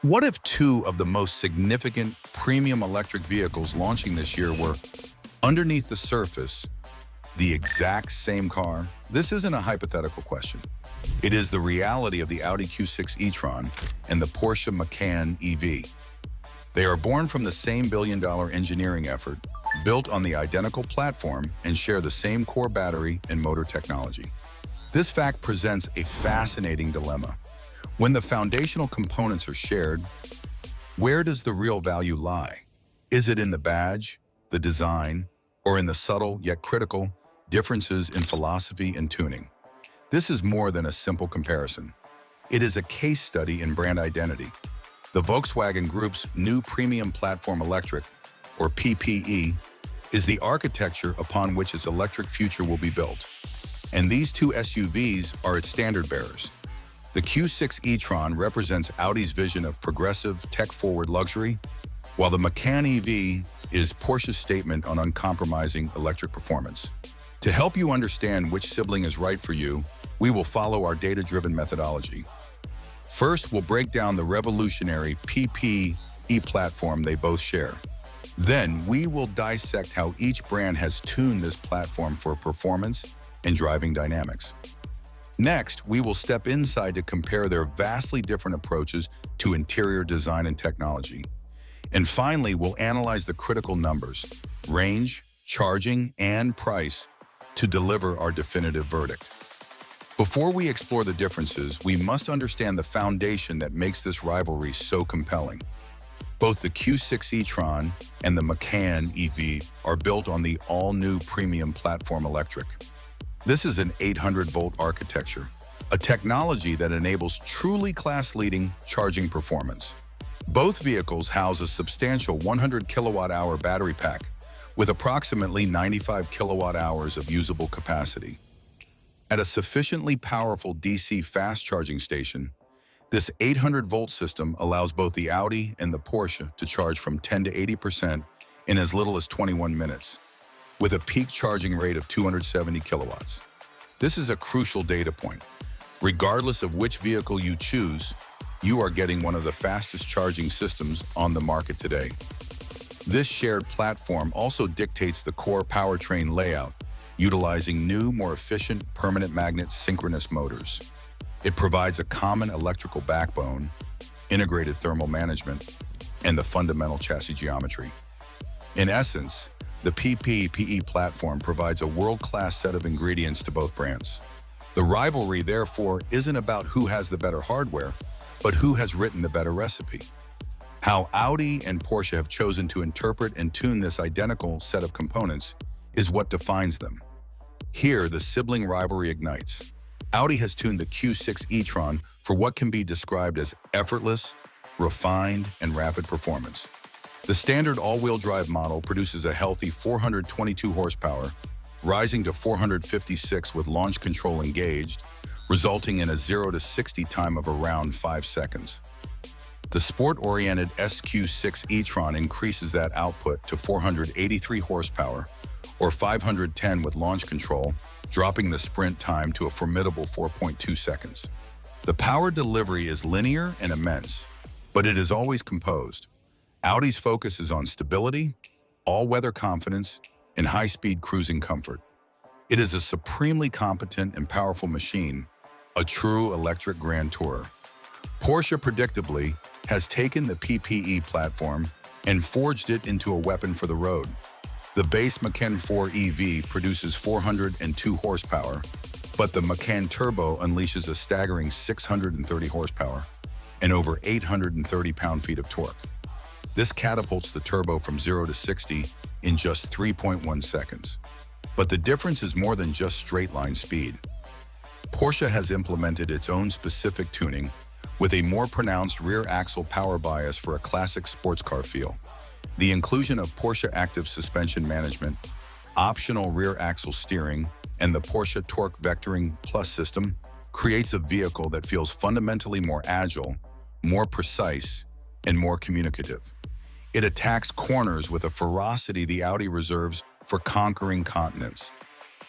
What if two of the most significant premium electric vehicles launching this year were underneath the surface, the exact same car? This isn't a hypothetical question. It is the reality of the Audi Q6 e-tron and the Porsche Macan EV. They are born from the same billion-dollar engineering effort, built on the identical platform, and share the same core battery and motor technology. This fact presents a fascinating dilemma. When the foundational components are shared, where does the real value lie? Is it in the badge, the design, or in the subtle yet critical differences in philosophy and tuning? This is more than a simple comparison. It is a case study in brand identity. The Volkswagen Group's new Premium Platform Electric, or PPE, is the architecture upon which its electric future will be built. And these two SUVs are its standard bearers. The Q6 e-tron represents Audi's vision of progressive, tech-forward luxury, while the Macan EV is Porsche's statement on uncompromising electric performance. To help you understand which sibling is right for you, we will follow our data-driven methodology. First, we'll break down the revolutionary PPE platform they both share. Then, we will dissect how each brand has tuned this platform for performance and driving dynamics. Next, we will step inside to compare their vastly different approaches to interior design and technology. And finally, we'll analyze the critical numbers, range, charging, and price to deliver our definitive verdict. Before we explore the differences, we must understand the foundation that makes this rivalry so compelling. Both the Q6 e-tron and the Macan EV are built on the all-new Premium Platform Electric. This is an 800-volt architecture, a technology that enables truly class-leading charging performance. Both vehicles house a substantial 100 kilowatt-hour battery pack with approximately 95 kilowatt-hours of usable capacity. At a sufficiently powerful DC fast charging station, this 800-volt system allows both the Audi and the Porsche to charge from 10 to 80% in as little as 21 minutes, with a peak charging rate of 270 kilowatts. This is a crucial data point. Regardless of which vehicle you choose, you are getting one of the fastest charging systems on the market today. This shared platform also dictates the core powertrain layout, utilizing new, more efficient permanent magnet synchronous motors. It provides a common electrical backbone, integrated thermal management, and the fundamental chassis geometry. In essence, the PPE platform provides a world-class set of ingredients to both brands. The rivalry, therefore, isn't about who has the better hardware, but who has written the better recipe. How Audi and Porsche have chosen to interpret and tune this identical set of components is what defines them. Here, the sibling rivalry ignites. Audi has tuned the Q6 e-tron for what can be described as effortless, refined, and rapid performance. The standard all-wheel drive model produces a healthy 422 horsepower, rising to 456 with launch control engaged, resulting in a 0 to 60 time of around 5 seconds. The sport-oriented SQ6 e-tron increases that output to 483 horsepower, or 510 with launch control, dropping the sprint time to a formidable 4.2 seconds. The power delivery is linear and immense, but it is always composed. Audi's focus is on stability, all-weather confidence, and high-speed cruising comfort. It is a supremely competent and powerful machine, a true electric grand tourer. Porsche, predictably, has taken the PPE platform and forged it into a weapon for the road. The base Macan 4 EV produces 402 horsepower, but the Macan Turbo unleashes a staggering 630 horsepower and over 830 pound-feet of torque. This catapults the Turbo from 0 to 60 in just 3.1 seconds. But the difference is more than just straight-line speed. Porsche has implemented its own specific tuning with a more pronounced rear axle power bias for a classic sports car feel. The inclusion of Porsche Active Suspension Management, optional rear axle steering, and the Porsche Torque Vectoring Plus system creates a vehicle that feels fundamentally more agile, more precise, and more communicative. It attacks corners with a ferocity the Audi reserves for conquering continents.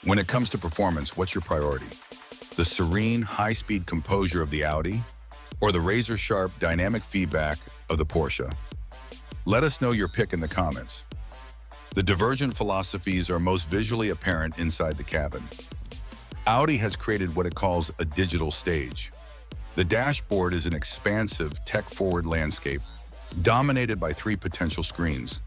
When it comes to performance, what's your priority? The serene, high-speed composure of the Audi, or the razor-sharp dynamic feedback of the Porsche? Let us know your pick in the comments. The divergent philosophies are most visually apparent inside the cabin. Audi has created what it calls a digital stage. The dashboard is an expansive, tech-forward landscape, dominated by three potential screens.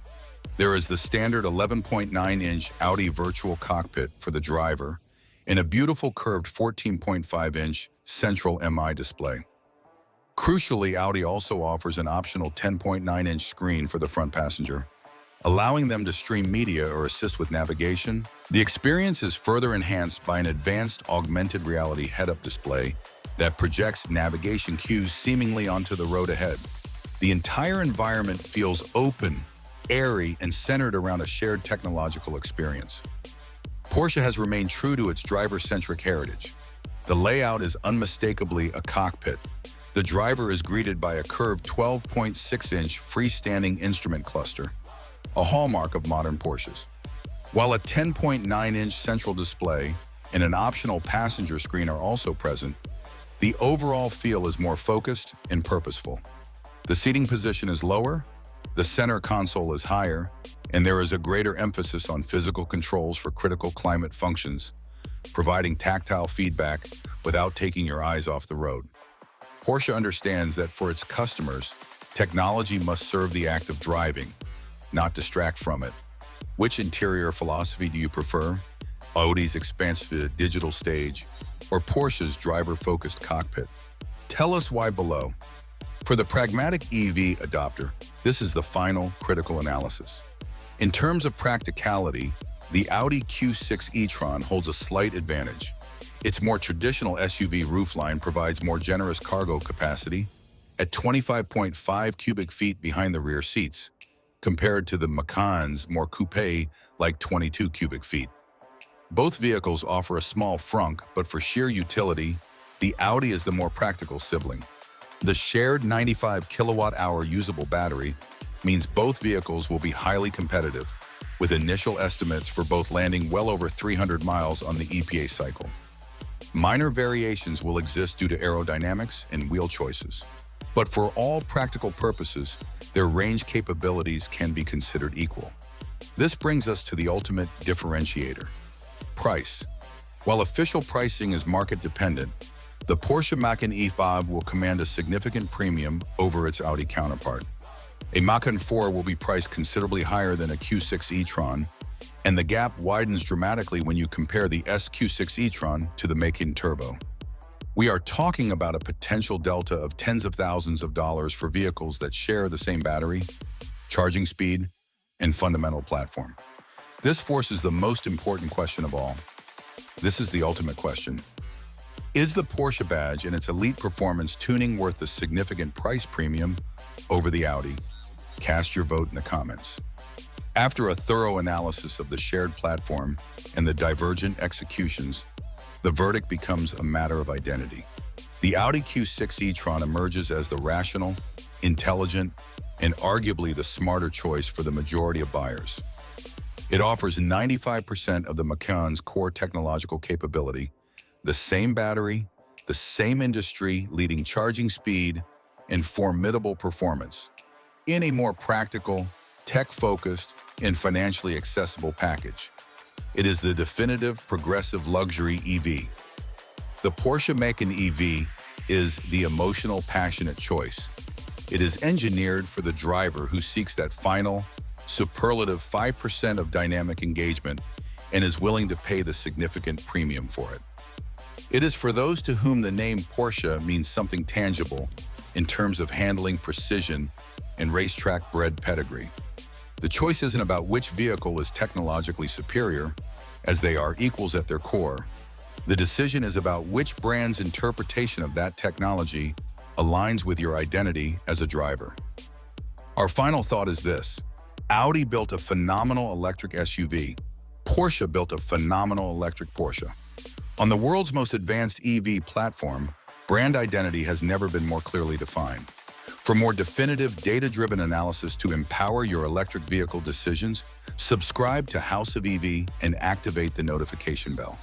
There is the standard 11.9-inch Audi virtual cockpit for the driver and a beautiful curved 14.5-inch central MI display. Crucially, Audi also offers an optional 10.9-inch screen for the front passenger, allowing them to stream media or assist with navigation. The experience is further enhanced by an advanced augmented reality head-up display that projects navigation cues seemingly onto the road ahead. The entire environment feels open, airy, and centered around a shared technological experience. Porsche has remained true to its driver-centric heritage. The layout is unmistakably a cockpit. The driver is greeted by a curved 12.6-inch freestanding instrument cluster, a hallmark of modern Porsches. While a 10.9-inch central display and an optional passenger screen are also present, the overall feel is more focused and purposeful. The seating position is lower, the center console is higher, and there is a greater emphasis on physical controls for critical climate functions, providing tactile feedback without taking your eyes off the road. Porsche understands that for its customers, technology must serve the act of driving, not distract from it. Which interior philosophy do you prefer? Audi's expansive digital stage or Porsche's driver-focused cockpit? Tell us why below. For the pragmatic EV adopter, this is the final critical analysis. In terms of practicality, the Audi Q6 e-tron holds a slight advantage. Its more traditional SUV roofline provides more generous cargo capacity at 25.5 cubic feet behind the rear seats, compared to the Macan's more coupe-like 22 cubic feet. Both vehicles offer a small frunk, but for sheer utility, the Audi is the more practical sibling. The shared 95 kilowatt-hour usable battery means both vehicles will be highly competitive, with initial estimates for both landing well over 300 miles on the EPA cycle. Minor variations will exist due to aerodynamics and wheel choices, but for all practical purposes, their range capabilities can be considered equal. This brings us to the ultimate differentiator: price. While official pricing is market-dependent, the Porsche Macan EV will command a significant premium over its Audi counterpart. A Macan 4 will be priced considerably higher than a Q6 e-tron, and the gap widens dramatically when you compare the Q6 e-tron to the Macan Turbo. We are talking about a potential delta of tens of thousands of dollars for vehicles that share the same battery, charging speed, and fundamental platform. This forces the most important question of all. This is the ultimate question. Is the Porsche badge and its elite performance tuning worth a significant price premium over the Audi? Cast your vote in the comments. After a thorough analysis of the shared platform and the divergent executions, the verdict becomes a matter of identity. The Audi Q6 e-tron emerges as the rational, intelligent, and arguably the smarter choice for the majority of buyers. It offers 95% of the Macan's core technological capability, the same battery, the same industry-leading charging speed, and formidable performance, in a more practical, tech-focused, and financially accessible package. It is the definitive progressive luxury EV. The Porsche Macan EV is the emotional, passionate choice. It is engineered for the driver who seeks that final, superlative 5% of dynamic engagement and is willing to pay the significant premium for it. It is for those to whom the name Porsche means something tangible in terms of handling, precision, and racetrack-bred pedigree. The choice isn't about which vehicle is technologically superior, as they are equals at their core. The decision is about which brand's interpretation of that technology aligns with your identity as a driver. Our final thought is this: Audi built a phenomenal electric SUV. Porsche built a phenomenal electric Porsche. On the world's most advanced EV platform, brand identity has never been more clearly defined. For more definitive, data-driven analysis to empower your electric vehicle decisions, subscribe to House of EV and activate the notification bell.